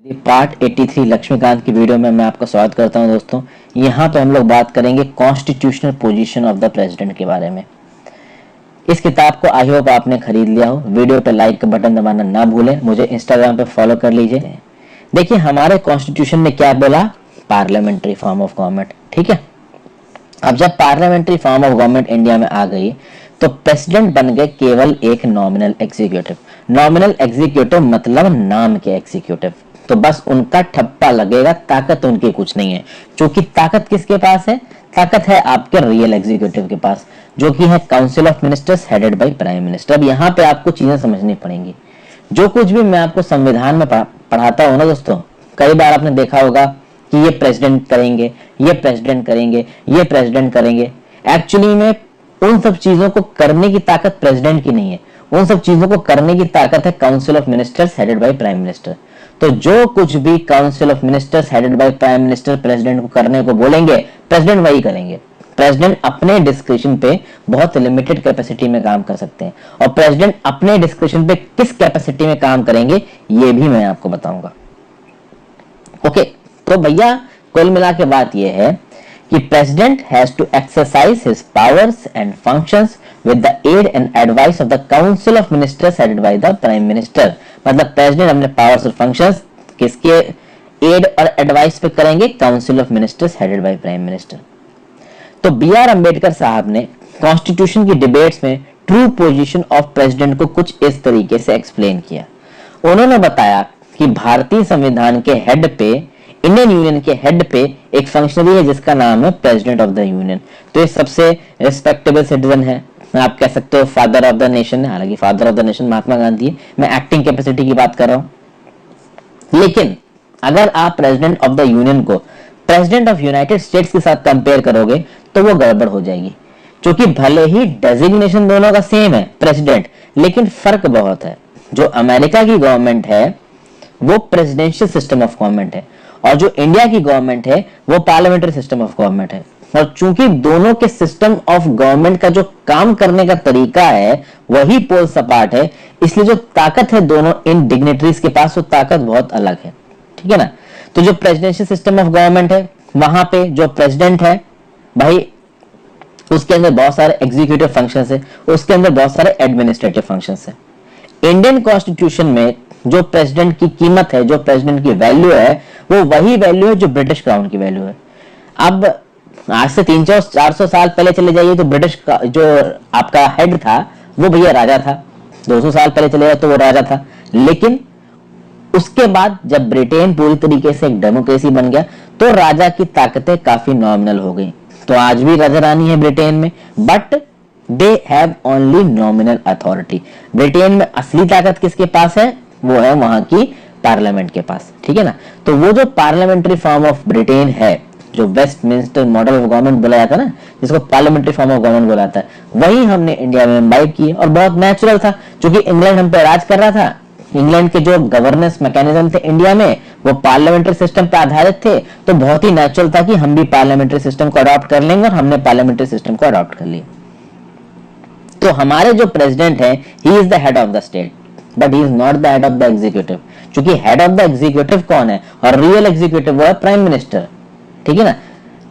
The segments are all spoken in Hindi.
पार्ट 83 लक्ष्मीकांत की वीडियो में मैं आपका स्वागत करता हूं दोस्तों। यहां पे हम लोग बात करेंगे constitutional position of the president के बारे में। इस किताब को आई होप आपने खरीद लिया हो। वीडियो पे लाइक का बटन दबाना ना भूलें। मुझे इंस्टाग्राम पे फॉलो कर लीजिए। देखिए हमारे कॉन्स्टिट्यूशन में क्या बोला, पार्लियामेंट्री फॉर्म ऑफ गवर्नमेंट। ठीक है, अब जब parliamentary form of government India में आ गई तो प्रेसिडेंट बन गए केवल एक नॉमिनल एग्जीक्यूटिव। नॉमिनल एग्जीक्यूटिव मतलब नाम के एग्जीक्यूटिव, तो बस उनका ठप्पा लगेगा, ताकत उनकी कुछ नहीं है। क्योंकि ताकत किसके पास है? ताकत है आपके रियल एग्जीक्यूटिव के पास, जो कि है council of ministers headed by prime minister. अब यहाँ पे आपको चीजें समझनी पड़ेंगी। जो कुछ भी मैं आपको संविधान में पढ़ाता हूँ ना दोस्तों, कई बार आपने देखा होगा कि ये प्रेसिडेंट करेंगे, ये प्रेसिडेंट करेंगे, ये प्रेसिडेंट करेंगे। एक्चुअली में उन सब चीजों को करने की ताकत प्रेसिडेंट की नहीं है, उन सब चीजों को करने की ताकत है council of ministers headed by prime minister. तो जो कुछ भी council of ministers headed by prime minister president को करने को बोलेंगे, प्रेसिडेंट वही करेंगे। प्रेसिडेंट अपने डिस्क्रिप्शन पे बहुत लिमिटेड कैपेसिटी में काम कर सकते हैं, और प्रेसिडेंट अपने डिस्क्रिप्शन पे किस कैपेसिटी में काम करेंगे ये भी मैं आपको बताऊंगा। ओके, तो भैया कुल मिला के बात यह है कि president has to exercise his powers and functions with the aid and advice of the council of ministers headed by the prime minister. मतलब प्रेसिडेंट अपने पावर्स और फंक्शंस किसके एड और एडवाइस पे करेंगे? Council of ministers headed by prime minister. तो बी आर अंबेडकर साहब ने कॉन्स्टिट्यूशन की डिबेट्स में ट्रू पोजीशन ऑफ प्रेसिडेंट को कुछ इस तरीके से एक्सप्लेन किया। उन्होंने बताया कि भारतीय संविधान के हेड पे, इंडियन यूनियन के हेड पे एक फंक्शनरी है जिसका नाम है प्रेसिडेंट ऑफ द यूनियन। तो ये सबसे रिस्पेक्टेबल सिटीजन है, आप कह सकते हो फादर ऑफ द नेशन है। हालांकि father of the nation Mahatma Gandhi है, मैं एक्टिंग कैपेसिटी की बात कर रहा हूं। लेकिन अगर आप प्रेसिडेंट ऑफ द यूनियन को प्रेसिडेंट ऑफ यूनाइटेड स्टेट्स के साथ कंपेयर करोगे तो वो गड़बड़ हो जाएगी, क्योंकि भले ही डेजिग्नेशन दोनों का सेम है प्रेसिडेंट, लेकिन फर्क बहुत है। जो अमेरिका की गवर्नमेंट है वो प्रेसिडेंशियल सिस्टम ऑफ गवर्नमेंट है, और जो इंडिया की गवर्नमेंट है वो पार्लियामेंट्री सिस्टम ऑफ गवर्नमेंट है। और चूंकि दोनों के सिस्टम ऑफ गवर्नमेंट का जो काम करने का तरीका है वही पोल सपाट है, इसलिए जो ताकत है दोनों इन डिग्नेटरीज के पास वो ताकत बहुत अलग है। ठीक है ना? तो जो प्रेसिडेंशियल सिस्टम ऑफ गवर्नमेंट है वहां पे जो प्रेसिडेंट है भाई, उसके अंदर बहुत सारे एग्जीक्यूटिव फंक्शंस है, उसके अंदर बहुत सारे एडमिनिस्ट्रेटिव फंक्शंस है। इंडियन कॉन्स्टिट्यूशन में जो प्रेसिडेंट की कीमत है, जो प्रेसिडेंट की वैल्यू है, वो वही वैल्यू है जो ब्रिटिश क्राउन की वैल्यू है। अब आज से 300-400 साल पहले चले जाइए तो ब्रिटिश का जो आपका हेड था वो भैया राजा था। 200 साल पहले चले जाए तो वो राजा था। लेकिन उसके बाद जब ब्रिटेन पूरी तरीके से एक डेमोक्रेसी बन गया तो राजा की ताकतें काफी नॉमिनल हो गई। तो आज भी राजा रानी है ब्रिटेन में, but they have only nominal authority. Britain में असली ताकत किसके पास है? वो है वहां की पार्लियामेंट के पास। ठीक है ना? तो वो जो पार्लियामेंट्री फॉर्म ऑफ ब्रिटेन है, जो वेस्टमिंस्टर मॉडल ऑफ गवर्नमेंट बोला जाता है ना, जिसको पार्लियामेंट्री फॉर्म ऑफ गवर्नमेंट बोला जाता है, वही हमने इंडिया में इम्बाइब की। और बहुत नेचुरल था, क्योंकि इंग्लैंड हम पे राज कर रहा था। इंग्लैंड के जो गवर्नेंस मैकेनिज्म थे इंडिया में वो पार्लियामेंट्री सिस्टम पे आधारित थे। तो बहुत ही नेचुरल था कि हम भी पार्लियामेंट्री सिस्टम को अडॉप्ट कर लेंगे, और हमने पार्लियामेंट्री सिस्टम को अडॉप्ट कर लिया। तो हमारे जो प्रेसिडेंट है, he is the head of the state, but he is not the head of the executive. क्योंकि हेड ऑफ द एग्जीक्यूटिव कौन है? और रियल एग्जीक्यूटिव वो है प्राइम मिनिस्टर। ठीक है ना?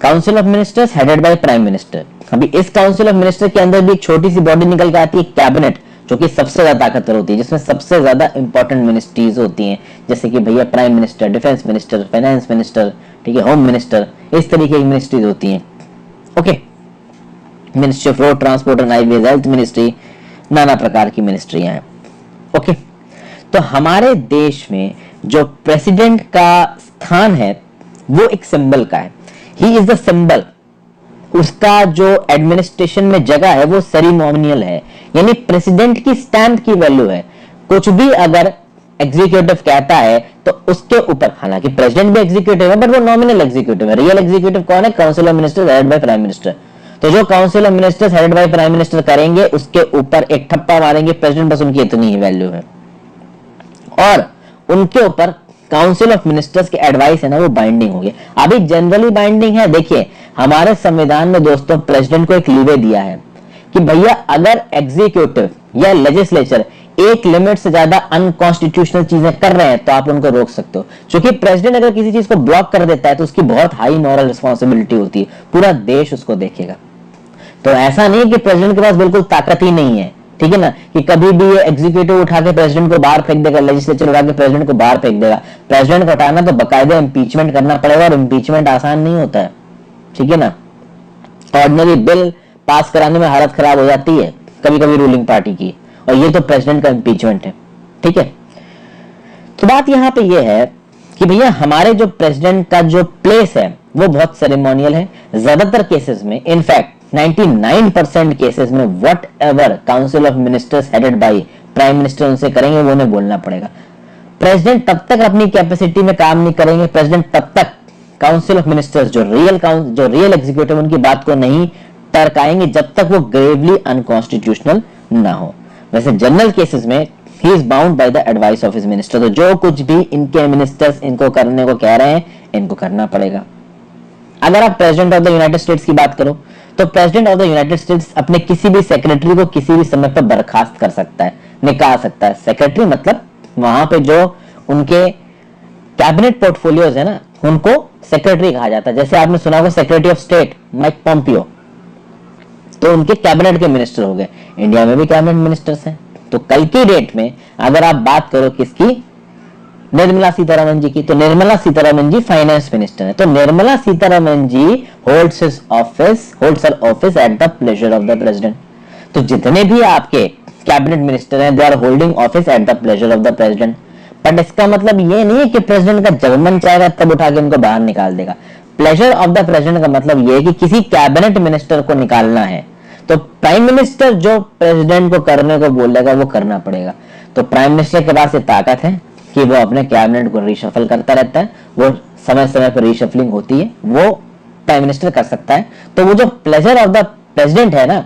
Council of ministers headed by prime minister. अभी इस काउंसिल ऑफ मिनिस्टर के अंदर भी एक छोटी सी बॉडी निकल के आती है, कैबिनेट, जो कि सबसे ज्यादा ताकतवर होती है, जिसमें सबसे ज्यादा इंपॉर्टेंट मिनिस्ट्रीज होती हैं, जैसे कि भैया prime minister, defence minister, finance minister, ठीक है, होम मिनिस्टर, इस तरीके की मिनिस्ट्रीज होती हैं। Okay, ministry of road transport and highways, health ministry, नाना प्रकार की मिनिस्ट्रियां हैं। ओके, तो हमारे देश में जो प्रेसिडेंट का स्थान है वो एक सिंबल का है। He is the symbol. उसका जो एडमिनिस्ट्रेशन में जगह है वो सेरेमोनियल है, यानी प्रेसिडेंट की स्टैंप की वैल्यू है। कुछ भी अगर एग्जीक्यूटिव कहता है तो उसके ऊपर, हालांकि प्रेसिडेंट भी एग्जीक्यूटिव है बट वो नॉमिनल एग्जीक्यूटिव है। रियल एग्जीक्यूटिव कौन है? Council of ministers headed by prime minister. तो जो council of ministers headed by prime minister करेंगे उसके ऊपर एक ठप्पा मारेंगे प्रेसिडेंट, बस उनकी इतनी ही वैल्यू है। और उनके ऊपर काउंसिल ऑफ मिनिस्टर्स के एडवाइस है ना, वो बाइंडिंग होगी। अभी जनरली बाइंडिंग है। देखिए हमारे संविधान में दोस्तों प्रेसिडेंट को एक लीवे दिया है कि भैया अगर एग्जीक्यूटिव या लेजिस्लेचर एक लिमिट से ज्यादा अनकॉन्स्टिट्यूशनल चीजें कर रहे हैं तो आप उनको रोक सकते हो, क्योंकि प्रेसिडेंट अगर किसी चीज को ब्लॉक कर देता है तो उसकी बहुत हाई मॉरल रिस्पॉन्सिबिलिटी होती है, पूरा देश उसको देखेगा। तो ऐसा नहीं कि प्रेसिडेंट के पास बिल्कुल ताकत ही नहीं है, ठीक है ना, कि कभी भी ये एग्जीक्यूटिव उठा के प्रेसिडेंट को बाहर फेंक देगा, लेजिस्लेचर उठा के प्रेसिडेंट को बाहर फेंक देगा। प्रेसिडेंट को हटाना तो बकायदा इंपीचमेंट करना पड़ेगा, और इंपीचमेंट आसान नहीं होता है, ठीक है ना। ऑर्डिनरी बिल पास कराने में हालत खराब हो जाती है कभी कभी रूलिंग पार्टी की, और ये तो प्रेसिडेंट का इंपीचमेंट है, ठीक है। तो बात यहां पे ये है कि भैया हमारे जो प्रेसिडेंट का जो प्लेस है वो बहुत सेरेमोनियल है ज्यादातर केसेस में। इनफैक्ट 99% केसेस में what ever council of ministers headed by prime minister उनसे करेंगे वो उन्हें बोलना पड़ेगा। प्रेसिडेंट तब तक अपनी कैपेसिटी में काम नहीं करेंगे, प्रेसिडेंट तब तक काउंसिल ऑफ मिनिस्टर्स जो रियल एग्जीक्यूटिव उनकी बात को नहीं टरकाएंगे जब तक वो ग्रेवली अनकॉन्स्टिट्यूशनल ना हो। वैसे जनरल केसेस में he is bound by the advice of his minister, तो जो कुछ भी इनके मिनिस्टर्स इनको करने को कह रहे हैं इनको करना पड़ेगा। अगर आप president of the United states की बात करो तो president of the United states अपने किसी भी सेक्रेटरी को किसी भी समय पर बर्खास्त कर सकता है, निकाल सकता है। सेक्रेटरी मतलब वहां पे जो उनके कैबिनेट पोर्टफोलियोज है ना उनको सेक्रेटरी कहा जाता है। जैसे आपने सुना होगा secretary of state Mike Pompeo, तो उनके कैबिनेट के मिनिस्टर हो गए। इंडिया में भी कैबिनेट मिनिस्टर्स हैं। तो कल की डेट में अगर आप बात करो किसकी, निर्मला सीतारमन जी की, तो निर्मला सीतारमन जी फाइनेंस मिनिस्टर है। तो Nirmala Sitharaman ji holds her office at the pleasure of the president. तो जितने भी आपके कैबिनेट मिनिस्टर हैं they are holding office at the pleasure of the president. But इसका मतलब ये नहीं है कि प्रेसिडेंट का जब मन चाहेगा तब उठा के उनको बाहर निकाल देगा। प्लेजर ऑफ द प्रेसिडेंट का मतलब ये है कि किसी कैबिनेट मिनिस्टर को निकालना है तो प्राइम मिनिस्टर जो प्रेसिडेंट को करने को बोलेगा वो करना पड़ेगा। तो प्राइम मिनिस्टर के पास ये ताकत है कि वो अपने कैबिनेट को रीशफल करता रहता है, वो समय समय पर रीशफलिंग होती है, वो प्राइम मिनिस्टर कर सकता है। तो वो जो प्लेजर ऑफ द प्रेसिडेंट है ना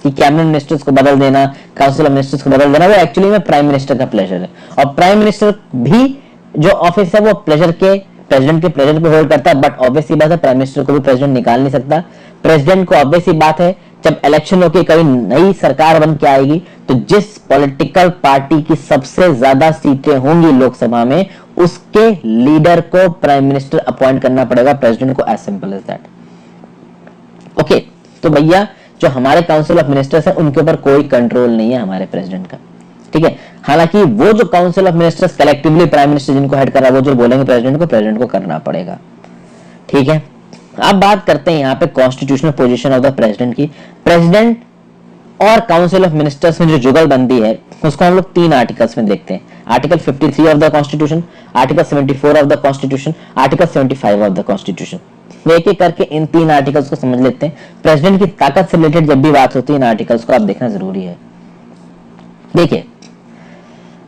कि कैबिनेट मिनिस्टर्स को बदल देना, काउंसिल ऑफ मिनिस्टर्स को बदल देना, वो एक्चुअली में प्राइम मिनिस्टर का प्लेजर है। और प्राइम मिनिस्टर भी जो ऑफिस है वो प्रेसिडेंट के प्लेजर पे होल्ड करता है। बट ऑब्वियस सी बात है प्राइम मिनिस्टर को भी प्रेसिडेंट निकाल नहीं सकता। प्रेसिडेंट को ऑब्वियस सी बात है जब इलेक्शन होके कभी नई सरकार बन के आएगी तो जिस पॉलिटिकल पार्टी की सबसे ज्यादा सीटें होंगी लोकसभा में उसके लीडर को प्राइम मिनिस्टर अपॉइंट करना पड़ेगा प्रेसिडेंट को। As simple as that. Okay, तो भैया जो हमारे काउंसिल ऑफ मिनिस्टर्स है उनके ऊपर कोई कंट्रोल नहीं है हमारे प्रेसिडेंट का, ठीक है। हालांकि वो जो council of ministers collectively prime minister जिनको हेड कर रहा है वो जो बोलेंगे प्रेसिडेंट को करना पड़ेगा, ठीक है। अब बात करते हैं यहाँ पे constitutional position of the president की। प्रेसिडेंट और काउंसिल ऑफ मिनिस्टर्स में जो जुगलबंदी है उसको हम लोग 3 आर्टिकल्स में देखते हैं। Article 53 of the constitution, article 74 of the constitution, article 75 of the constitution. एक एक करके इन 3 आर्टिकल्स को समझ लेते हैं। प्रेसिडेंट की ताकत से रिलेटेड जब भी बात होती है इन आर्टिकल्स को आप देखना जरूरी है। देखिए,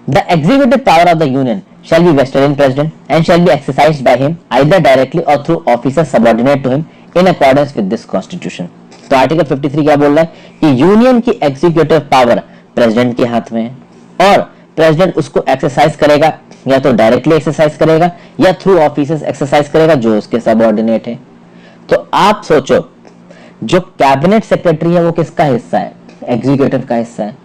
the executive power of the union shall be vested in president and shall be exercised by him either directly or through officers subordinate to him in accordance with this constitution। तो आर्टिकल 53 क्या बोल रहा है कि यूनियन की एग्जीक्यूटिव पावर प्रेसिडेंट के हाथ में है और प्रेसिडेंट उसको एक्सरसाइज करेगा या तो डायरेक्टली एक्सरसाइज करेगा या थ्रू ऑफिसर्स एक्सरसाइज करेगा जो उसके सबऑर्डिनेट है। तो आप सोचो जो कैबिनेट सेक्रेटरी है वो किसका हिस्सा है? एग्जीक्यूटिव का हिस्सा है।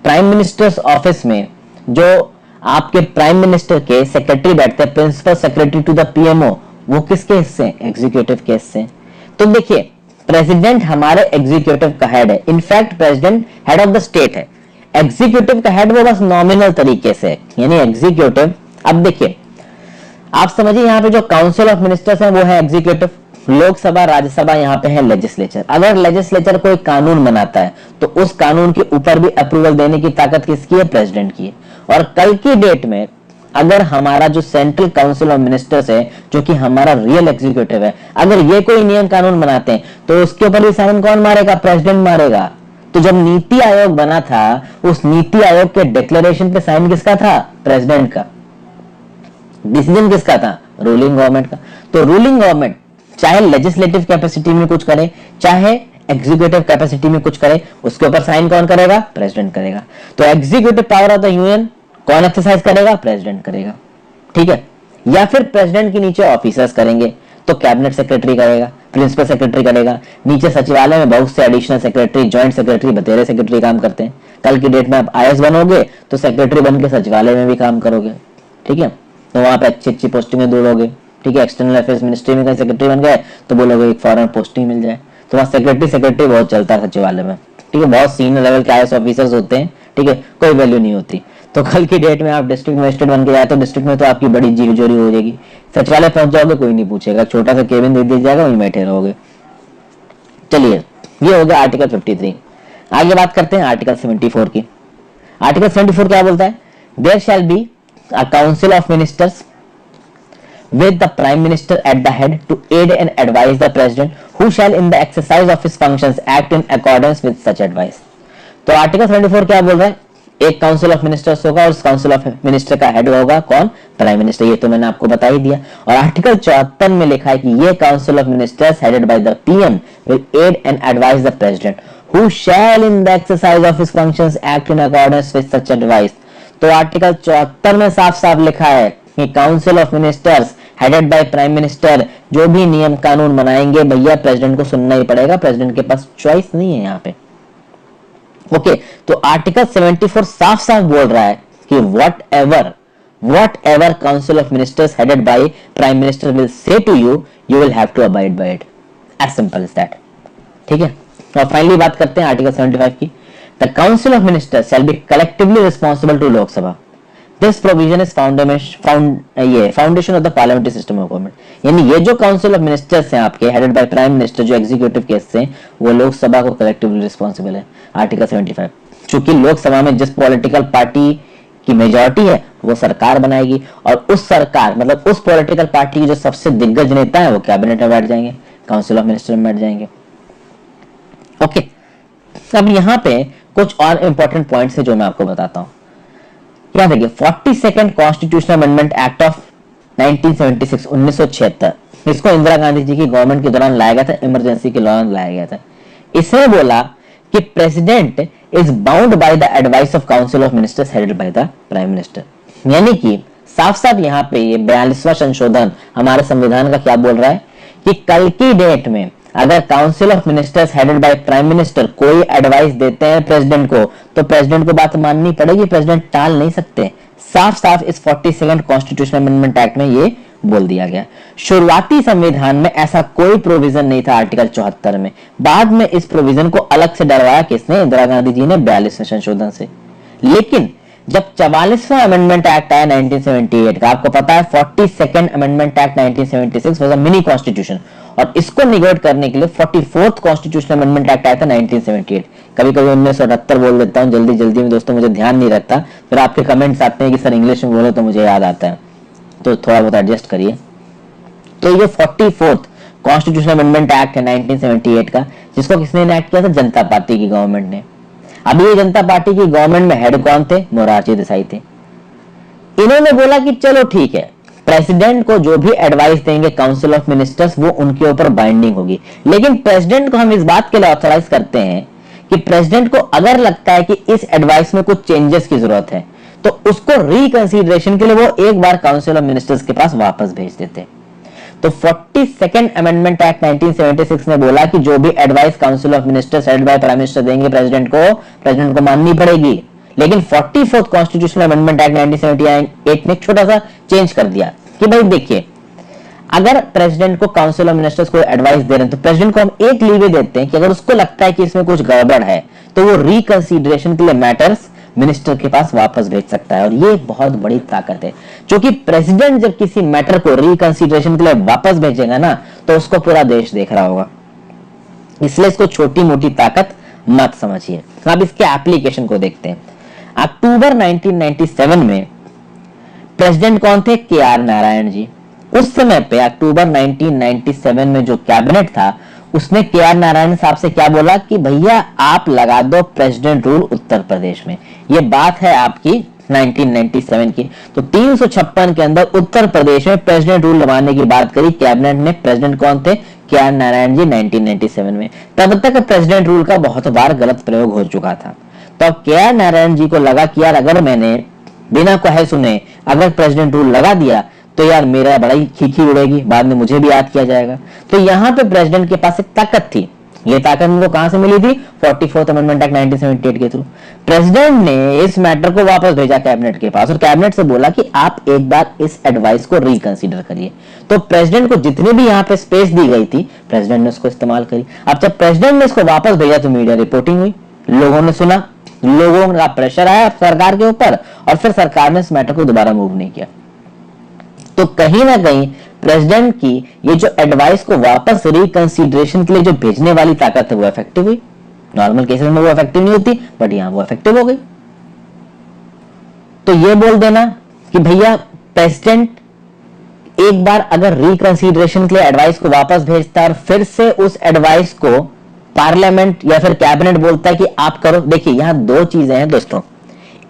प्राइम मिनिस्टर्स ऑफिस में जो आपके प्राइम मिनिस्टर के सेक्रेटरी बैठते हैं, principal secretary to the PMO, वो किसके हिस्से हैं? एग्जीक्यूटिव के हिस्से। तो देखिए प्रेसिडेंट हमारे एग्जीक्यूटिव का हेड है। In fact president head of the state है। एग्जीक्यूटिव का हेड वो बस नॉमिनल तरीके से, यानी एग्जीक्यूटिव। अब देखिए आप समझिए यहाँ पे जो काउंसिल ऑफ मिनिस्टर्स है वो है एग्जीक्यूटिव, लोकसभा राज्यसभा यहाँ पे है लेजिस्लेचर। अगर लेजिस्लेचर कोई कानून बनाता है तो उस कानून के ऊपर भी अप्रूवल देने की ताकत किसकी है? प्रेसिडेंट की है। और कल की डेट में अगर हमारा जो सेंट्रल काउंसिल ऑफ मिनिस्टर्स है जो कि हमारा रियल एग्जीक्यूटिव है, अगर ये कोई नियम कानून बनाते हैं तो उसके ऊपर भी साइन कौन मारेगा? प्रेसिडेंट मारेगा। तो जब नीति आयोग बना था उस नीति आयोग के डिक्लेरेशन पे साइन किसका था? प्रेसिडेंट का। डिसीजन किसका था? रूलिंग गवर्नमेंट का। तो रूलिंग गवर्नमेंट चाहे लेजिस्लेटिव कैपेसिटी में कुछ करे चाहे एग्जीक्यूटिव कैपेसिटी में कुछ करे, उसके ऊपर साइन कौन करेगा? प्रेसिडेंट करेगा। तो executive power of the union कौन एक्सरसाइज करेगा? प्रेसिडेंट करेगा, ठीक है। या फिर प्रेसिडेंट के नीचे ऑफिसर्स करेंगे तो कैबिनेट सेक्रेटरी करेगा। प्रिंसिपल सेक्रेटरी करेगा। नीचे सचिवालय में बहुत से एडिशनल सेक्रेटरी, ज्वाइंट सेक्रेटरी, बतेरे सेक्रेटरी काम करते हैं। कल की डेट में आप आईएएस बनोगे तो सेक्रेटरी बन के सचिवालय में भी काम करोगे, ठीक है, तो वहां पे अच्छी अच्छी पोस्टिंग ढूंढोगे, ठीक है। एक्सटर्नल अफेयर्स मिनिस्ट्री में कहीं सेक्रेटरी बन गए तो बोलोगे एक फॉरेन पोस्टिंग मिल जाए, तो वहाँ सेक्रेटरी बहुत चलता है सचिवालय में, ठीक है। बहुत सीनियर लेवल के आईएएस ऑफिसर्स होते हैं, ठीक है, कोई वैल्यू नहीं होती। तो कल की डेट में आप डिस्ट्रिक्ट मजिस्ट्रेट बन के जाए तो डिस्ट्रिक्ट में तो आपकी बड़ी जीरो जोरी हो जाएगी। सचिवालय पहुंच जाओगे कोई नहीं पूछेगा, छोटा सा केबिन दे दिया जाएगा, वहीं बैठे रहोगे। चलिए, ये हो गया आर्टिकल 53। आगे बात करते हैं आर्टिकल 74 की। आर्टिकल 74 क्या बोलता है? There shall be a council of ministers with the prime minister at the head to aid and advise the president who shall in the exercise of his functions act in accordance with such advice। तो आर्टिकल 74 क्या बोल रहा है? एक काउंसिल ऑफ मिनिस्टर्स होगा और उस काउंसिल ऑफ मिनिस्टर का हेड होगा कौन? Prime minister. ये तो मैंने आपको बता ही दिया। और आर्टिकल 74 में लिखा है कि ये council of ministers headed by the PM will aid and advise the president who shall in the exercise of his functions act in accordance with such advice. तो आर्टिकल 74 में साफ साफ लिखा है कि council of ministers headed by prime minister जो भी नियम कानून बनाएंगे भैया प्रेसिडेंट को सुनना ही पड़ेगा, प्रेसिडेंट के पास चॉइस नहीं है यहाँ पे। ओके, तो आर्टिकल 74 साफ साफ बोल रहा है कि whatever council of ministers headed by prime minister will say to you, you will have to abide by it, as simple as that, ठीक है। और फाइनली बात करते हैं आर्टिकल 75 की। The council of ministers shall be collectively responsible to Lok Sabha. This provision is foundation of the parliamentary system of government. यानी ये जो काउंसिल ऑफ मिनिस्टर्स हैं आपके हेडेड बाय प्राइम मिनिस्टर जो एग्जीक्यूटिव केस से, वो लोकसभा को कलेक्टिवली रिस्पॉन्सिबल है। आर्टिकल 75 चूंकि लोकसभा में जिस पॉलिटिकल पार्टी की मेजॉरिटी है वो सरकार बनाएगी और उस सरकार मतलब उस पॉलिटिकल पार्टी के जो सबसे दिग्गज नेता है वो कैबिनेट में बैठ जाएंगे, काउंसिल ऑफ मिनिस्टर में बैठ जाएंगे। ओके, अब यहाँ पे कुछ और इंपॉर्टेंट पॉइंट्स है जो मैं आपको बताता हूँ। क्या देखिए, 42nd constitutional amendment act of 1976 1976, इसको इंदिरा गांधी जी की गवर्नमेंट के दौरान लाया गया था, इमरजेंसी के दौरान लाया गया था। इसमें बोला कि president is bound by the advice of council of ministers headed by the prime minister. यानी कि साफ साफ यहाँ पे ये 42वां संशोधन हमारे संविधान का क्या बोल रहा है कि कल की डेट में अगर council of ministers headed by prime minister कोई एडवाइस देते हैं प्रेसिडेंट को तो प्रेसिडेंट को बात माननी पड़ेगी, प्रेसिडेंट टाल नहीं सकते। साफ साफ इस 42nd कॉन्स्टिट्यूशनल अमेंडमेंट एक्ट में ये बोल दिया गया। शुरुआती संविधान में ऐसा कोई प्रोविजन नहीं था आर्टिकल 74 में, बाद में इस प्रोविजन को अलग से डरवाया किसने? इंदिरा गांधी जी ने 42वें संशोधन से। लेकिन जब 44वां अमेंडमेंट एक्ट आया 1978 का, आपको पता है 42nd amendment act 1976 was a mini constitution और इसको निगेट करने के लिए 44th कॉन्स्टिट्यूशनल अमेंडमेंट एक्ट आया था 1978। कभी कभी 1978 बोल देता हूँ जल्दी जल्दी में दोस्तों, मुझे ध्यान नहीं रहता, फिर आपके कमेंट्स आते हैं कि सर इंग्लिश में बोलो तो मुझे याद आता है, तो थोड़ा बहुत एडजस्ट करिए। तो ये 44th कॉन्स्टिट्यूशनल अमेंडमेंट एक्ट है 1978 का, जिसको किसने इनैक्ट किया था? जनता पार्टी की गवर्नमेंट ने। अभी ये जनता पार्टी की गवर्नमेंट में हेड कौन थे? मोरारजी देसाई थे। इन्होंने बोला कि चलो ठीक है, प्रेसिडेंट को जो भी एडवाइस देंगे काउंसिल ऑफ मिनिस्टर्स वो उनके ऊपर बाइंडिंग होगी, लेकिन प्रेसिडेंट को हम इस बात के लिए ऑथराइज करते हैं कि प्रेसिडेंट को अगर लगता है कि इस एडवाइस में कुछ चेंजेस की जरूरत है तो उसको रिकंसीडरेशन के लिए वो एक बार काउंसिल ऑफ मिनिस्टर्स के पास वापस भेज देते। तो 42nd अमेंडमेंट एक्ट 1976 ने बोला कि जो भी advice council of ministers head bye prime minister देंगे प्रेसिडेंट को माननी पड़ेगी। लेकिन 44th कॉन्स्टिट्यूशनल अमेंडमेंट एक्ट 1978 ने छोटा सा चेंज कर दिया कि भाई देखिए, अगर प्रेसिडेंट को काउंसिल ऑफ मिनिस्टर्स को एडवाइस दे रहे हैं तो प्रेसिडेंट को हम एक लीवे देते हैं कि अगर उसको लगता है कि इसमें कुछ गड़बड़ है तो वो रिकंसीडरेशन के लिए मैटर्स मिनिस्टर के पास वापस भेज सकता है। और ये बहुत बड़ी ताकत है, क्योंकि प्रेसिडेंट जब किसी मैटर को रिकंसीडरेशन के लिए वापस भेजेगा ना तो उसको पूरा देश देख रहा होगा, इसलिए इसको छोटी मोटी ताकत मत समझिए। अब इसके एप्लीकेशन को देखते हैं। अक्टूबर 1997 में प्रेसिडेंट कौन थे? के.आर. नारायण जी। उस समय पे अक्टूबर 1997 में जो कैबिनेट था उसने के.आर. नारायण साहब से क्या बोला कि भैया आप लगा दो प्रेसिडेंट रूल उत्तर प्रदेश में। ये बात है आपकी 1997 की। तो 356 के अंदर उत्तर प्रदेश में प्रेसिडेंट रूल लगाने की बात करी कैबिनेट ने। प्रेसिडेंट कौन थे? के.आर. नारायण जी 1997 में। तब तक प्रेसिडेंट रूल का बहुत बार गलत प्रयोग हो चुका था। तो अब के.आर. नारायण जी को लगा कि यार अगर मैंने बिना कहे सुने अगर प्रेसिडेंट रूल लगा दिया तो यार मेरा बड़ा ही खीखी उड़ेगी, बाद में मुझे भी याद किया जाएगा। तो यहाँ पे प्रेसिडेंट के पास एक ताकत थी। ये ताकत उनको कहां से मिली थी? 44th अमेंडमेंट एक्ट 1978 के थ्रू। प्रेसिडेंट ने इस मैटर को वापस भेजा कैबिनेट के पास और कैबिनेट से बोला कि आप एक बार इस एडवाइस को रिकंसीडर करिए। तो प्रेसिडेंट को जितनी भी यहाँ पे स्पेस दी गई थी, प्रेसिडेंट ने उसको इस्तेमाल करी। अब जब प्रेसिडेंट ने इसको वापस भेजा तो मीडिया रिपोर्टिंग हुई, लोगों ने सुना, लोगों का प्रेशर आया सरकार के ऊपर और फिर सरकार ने इस मैटर को दोबारा मूव नहीं किया। तो कहीं ना कहीं प्रेसिडेंट की ये जो एडवाइस को वापस रिकंसीडरेशन के लिए जो भेजने वाली ताकत है वो इफेक्टिव हुई। नॉर्मल केसेस में वो इफेक्टिव नहीं होती, बट यहां वो इफेक्टिव हो गई। तो ये बोल देना कि भैया प्रेसिडेंट एक बार अगर रिकंसीडरेशन के लिए एडवाइस को वापस भेजता है और फिर से उस एडवाइस को पार्लियामेंट या फिर कैबिनेट बोलता है कि आप करो। देखिए यहां दो चीजें हैं दोस्तों,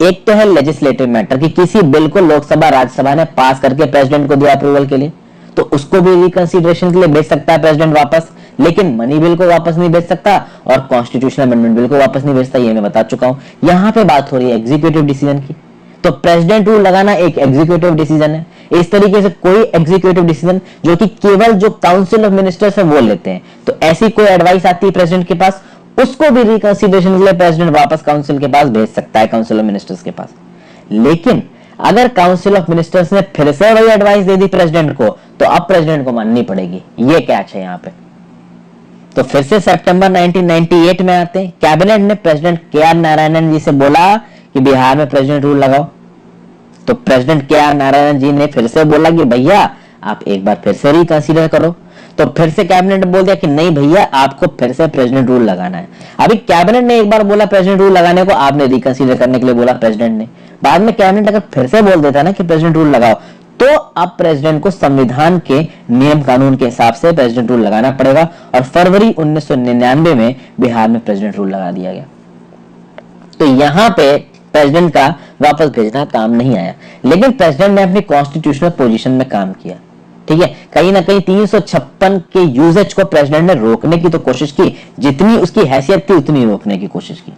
एक तो है लेजिस्लेटिव मैटर कि किसी बिल को लोकसभा राज्यसभा ने पास करके प्रेसिडेंट को दिया अप्रूवल के लिए, तो उसको भी रिकंसीडरेशन के लिए भेज सकता है प्रेसिडेंट वापस, लेकिन मनी बिल को वापस नहीं भेज सकता और कॉन्स्टिट्यूशनल अमेंडमेंट बिल को वापस नहीं भेजता। ये मैं बता चुका हूं। यहां पे बात हो रही है एग्जीक्यूटिव डिसीजन की, तो प्रेसिडेंट रूल लगाना एक एग्जीक्यूटिव डिसीजन है। इस तरीके से कोई एग्जीक्यूटिव डिसीजन जो कि केवल जो काउंसिल ऑफ मिनिस्टर्स है वो लेते हैं, तो ऐसी कोई एडवाइस आती है प्रेसिडेंट के पास, उसको भी रिकंसीडरेशन के लिए प्रेसिडेंट वापस काउंसिल के पास भेज सकता है, काउंसिल ऑफ मिनिस्टर्स के पास। लेकिन अगर काउंसिल ऑफ मिनिस्टर्स ने फिर से वही एडवाइस दे दी प्रेसिडेंट को, तो अब प्रेसिडेंट को माननी पड़ेगी। ये कैच है यहाँ पे। तो फिर से सितंबर 1998 में आते हैं, कैबिनेट ने प्रेसिडेंट के.आर. नारायणन जी से बोला कि बिहार में प्रेसिडेंट रूल लगाओ। तो प्रेसिडेंट के.आर. नारायणन जी ने फिर से बोला कि भैया आप एक बार फिर से रिकंसीडर करो। तो फिर से कैबिनेट ने बोल दिया कि नहीं भैया आपको फिर से प्रेसिडेंट रूल लगाना है। अभी कैबिनेट ने एक बार बोला प्रेसिडेंट रूल लगाने को, आपने रिकंसीडर करने के लिए बोला प्रेसिडेंट ने। बाद में कैबिनेट अगर फिर से बोल देता ना कि प्रेसिडेंट रूल लगाओ, तो अब प्रेसिडेंट को संविधान के नियम कानून के हिसाब से प्रेसिडेंट रूल लगाना पड़ेगा और फरवरी 1999 में बिहार में प्रेसिडेंट रूल लगा दिया गया। तो यहां पे प्रेसिडेंट का वापस भेजना काम नहीं आया, लेकिन प्रेसिडेंट ने अपनी कॉन्स्टिट्यूशनल पोजीशन में काम किया। ठीक है, कहीं ना कहीं 356 के यूजेज को प्रेसिडेंट ने रोकने की तो कोशिश की, जितनी उसकी हैसियत थी उतनी रोकने की कोशिश की।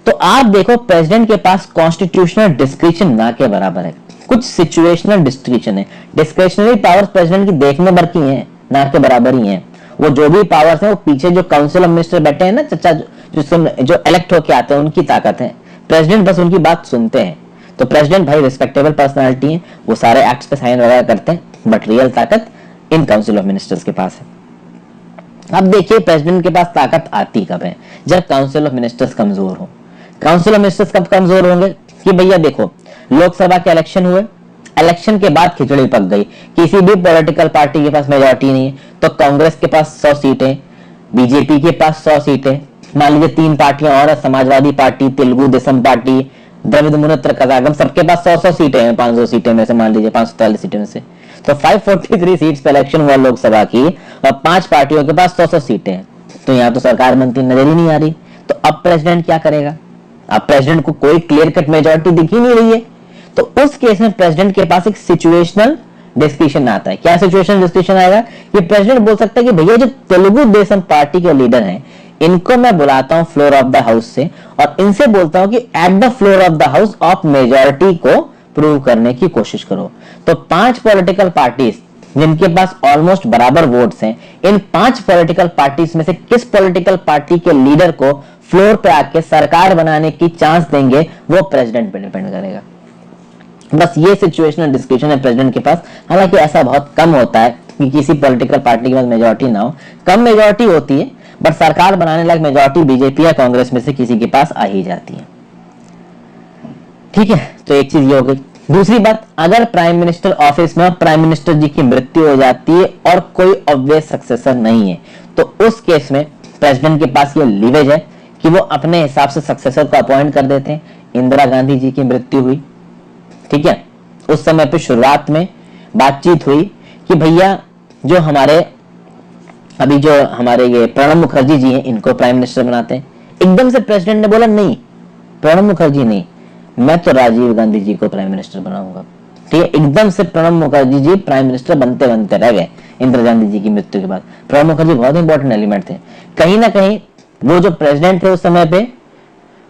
तो आप देखो प्रेसिडेंट के पास कॉन्स्टिट्यूशनल डिस्क्रिप्शन ना के बराबर है, कुछ सिचुएशनल डिस्क्रिप्शन है। डिस्क्रिप्शनरी पावर्स प्रेसिडेंट की देखने भर की हैं, ना के बराबर ही हैं। वो जो भी पावर्स हैं वो पीछे जो काउंसिल ऑफ मिनिस्टर बैठे हैं ना चचा, जो इलेक्ट होके आते हैं उनकी ताकत है। प्रेसिडेंट बस उनकी बात सुनते हैं। तो प्रेसिडेंट भाई रिस्पेक्टेबल पर्सनालिटी है, वो सारे एक्ट्स पे साइन वगैरह करते हैं, बट रियल ताकत इन काउंसिल ऑफ मिनिस्टर्स के पास है। अब देखिए प्रेसिडेंट के पास ताकत आती कब है? जब काउंसिल ऑफ मिनिस्टर्स कमजोर हो। काउंसिल ऑफ मिनिस्टर्स कब कमजोर होंगे? कि भैया देखो लोकसभा के इलेक्शन हुए, इलेक्शन के बाद खिचड़ी पक गई, किसी भी पॉलिटिकल पार्टी के पास मेजॉरिटी नहीं है। तो कांग्रेस के पास 100 सीटें, बीजेपी के पास 100 सीटें, मान लीजिए 3 पार्टियां और, समाजवादी पार्टी, तेलुगु देशम पार्टी, द्रविड़ मुनेत्र कजागम, सबके पास 100 सीटें हैं, 500 सीटें में से मान लीजिए 543 सीटें में से। तो 543 सीट्स पे इलेक्शन हुआ लोकसभा की और 5 पार्टियों के पास 100 सीटें हैं। तो यहाँ तो सरकार बनती नजर ही नहीं आ रही। तो अब प्रेसिडेंट क्या करेगा? अब प्रेसिडेंट को कोई क्लियर कट मेजॉरिटी दिख ही नहीं रही है। तो उस केस में प्रेसिडेंट के पास एक सिचुएशनल डिस्कशन आता है। क्या सिचुएशनल डिस्कशन आएगा? ये प्रेसिडेंट बोल सकता है कि भैया जो तेलुगु देशम पार्टी के लीडर हैं इनको मैं बुलाता हूं फ्लोर ऑफ द हाउस से और इनसे बोलता हूं कि at the floor of the house of majority को प्रूव करने की कोशिश करो। तो 5 पॉलिटिकल पार्टीज जिनके पास ऑलमोस्ट बराबर वोट्स हैं, इन 5 पॉलिटिकल पार्टीज में से किस पॉलिटिकल पार्टी के लीडर को फ्लोर पे आके सरकार बनाने की चांस देंगे, वो प्रेसिडेंट पे डिपेंड करेगा। बस ये सिचुएशनल डिस्कशन है प्रेसिडेंट के पास। हालांकि ऐसा बहुत कम होता है कि किसी पॉलिटिकल पार्टी के पास मेजॉरिटी ना हो, कम मेजॉरिटी होती है, बट सरकार बनाने लायक मेजॉरिटी बीजेपी या कांग्रेस में से किसी के पास आ ही जाती है। ठीक है, तो एक चीज ये हो गई। दूसरी बात, अगर प्राइम मिनिस्टर ऑफिस में प्राइम मिनिस्टर जी की मृत्यु हो जाती है और कोई ऑब्वियस सक्सेसर नहीं है, तो उस केस में प्रेसिडेंट के पास ये लीवेज है कि वो अपने हिसाब से सक्सेसर को अपॉइंट कर देते हैं। इंदिरा गांधी जी की मृत्यु हुई, ठीक है, उस समय पे शुरुआत में बातचीत हुई कि भैया जो हमारे अभी जो हमारे ये प्रणब मुखर्जी जी हैं इनको प्राइम मिनिस्टर बनाते हैं। एकदम से प्रेसिडेंट ने बोला नहीं, प्रणब मुखर्जी नहीं, मैं तो राजीव गांधी जी को प्राइम मिनिस्टर बनाऊंगा। ठीक है, एकदम से प्रणब मुखर्जी जी प्राइम मिनिस्टर बनते बनते रह गए इंदिरा गांधी जी की मृत्यु के बाद। प्रणब मुखर्जी बहुत इंपॉर्टेंट एलिमेंट थे। कहीं ना कहीं वो जो प्रेसिडेंट थे उस समय पे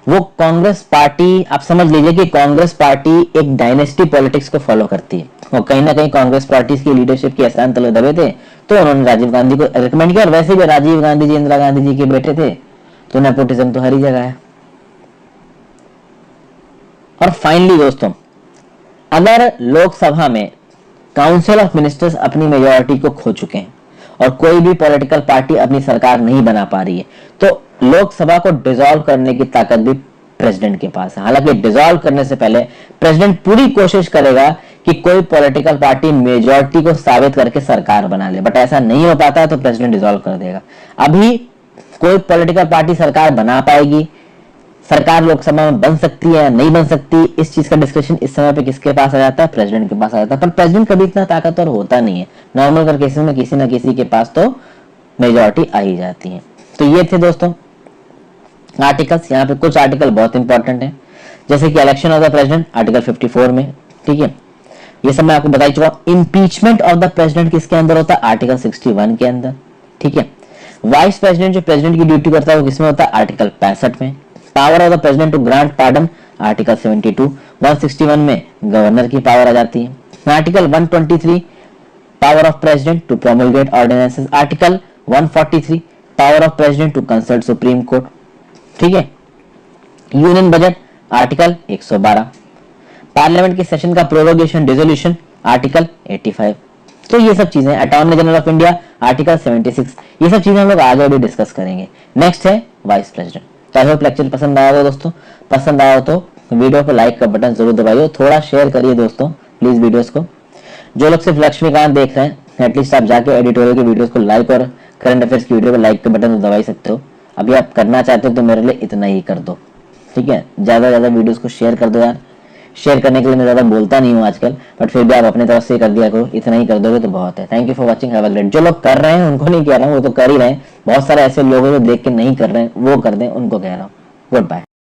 वो कांग्रेस पार्टी, आप समझ लीजिए कि कांग्रेस पार्टी एक डायनेस्टी पॉलिटिक्स को फॉलो करती है और कहीं ना कहीं कांग्रेस पार्टी की लीडरशिप के आसान तले दबे थे, तो उन्होंने राजीव गांधी को रिकमेंड किया। और वैसे भी राजीव गांधी जी इंदिरा गांधी जी के बेटे थे, तो नेपोटिज्म तो हर ही जगह है। और फाइनली दोस्तों, अगर लोकसभा में काउंसिल ऑफ मिनिस्टर्स अपनी मेजोरिटी को खो चुके हैं और कोई भी पॉलिटिकल पार्टी अपनी सरकार नहीं बना पा रही है, तो लोकसभा को डिसॉल्व करने की ताकत भी प्रेसिडेंट के पास है। हालांकि डिसॉल्व करने से पहले प्रेसिडेंट पूरी कोशिश करेगा कि कोई पॉलिटिकल पार्टी मेजॉरिटी को साबित करके सरकार बना ले, बट ऐसा नहीं हो पाता है तो प्रेसिडेंट डिसॉल्व कर देगा। अभी कोई पॉलिटिकल पार्टी सरकार बना पाएगी, सरकार लोकसभा में बन सकती है या नहीं बन सकती, इस चीज का डिस्कशन इस समय पे किसके पास आ जाता है? प्रेसिडेंट के पास आ जाता है। पर प्रेसिडेंट कभी इतना ताकतवर होता नहीं है, नॉर्मल कर केसेस में किसी ना किसी के पास तो मेजॉरिटी आ ही जाती है। तो ये थे दोस्तों आर्टिकल्स। यहाँ पे कुछ आर्टिकल बहुत इंपॉर्टेंट है, जैसे कि election of the president article 54 में, ठीक है, ये सब मैं आपको बता चुका हूँ। इम्पीचमेंट ऑफ द प्रेसिडेंट किसके अंदर होता है? आर्टिकल 61 के अंदर, ठीक है। वाइस प्रेसिडेंट जो प्रेसिडेंट की ड्यूटी करता है वो किसमें होता है? आर्टिकल 65 में। Power of the president to grant pardon article 72। 161 में गवर्नर की पावर आ जाती है। Article 123 power of president to promulgate ordinances. Article 143 power of president to consult supreme court, ठीक है। Union budget article 112। पार्लियामेंट के सेशन का प्रोरोगेशन डिसोल्यूशन आर्टिकल 85। तो ये सब चीजें, attorney general of India article 76, ये सब चीजें हम लोग आगे भी डिस्कस करेंगे। नेक्स्ट है वाइस प्रेसिडेंट। तो आई होप लेक्चर पसंद आया हो दोस्तों। पसंद आया हो तो वीडियो को लाइक का बटन जरूर दबाइए, थोड़ा शेयर करिए दोस्तों प्लीज वीडियोस को। जो लोग सिर्फ लक्ष्मीकांत देख रहे हैं, एटलीस्ट आप जाके एडिटोरियल की वीडियोस को लाइक और करंट अफेयर्स की वीडियो को लाइक का बटन तो दबा ही सकते हो। अभी आप करना चाहते हो तो मेरे लिए इतना ही कर दो, ठीक है। ज्यादा ज्यादा वीडियोस को शेयर कर दो यार। शेयर करने के लिए मैं ज्यादा बोलता नहीं हूँ आजकल, बट फिर भी आप अपनी तरफ से कर दिया करो, इतना ही कर दोगे तो बहुत है। Thank you for watching, have a great. जो लोग कर रहे हैं उनको नहीं कह रहा हूँ, वो तो कर ही रहे हैं, बहुत सारे ऐसे लोग हैं जो देख के नहीं कर रहे हैं, वो कर दें, उनको कह रहा हूँ। Good bye.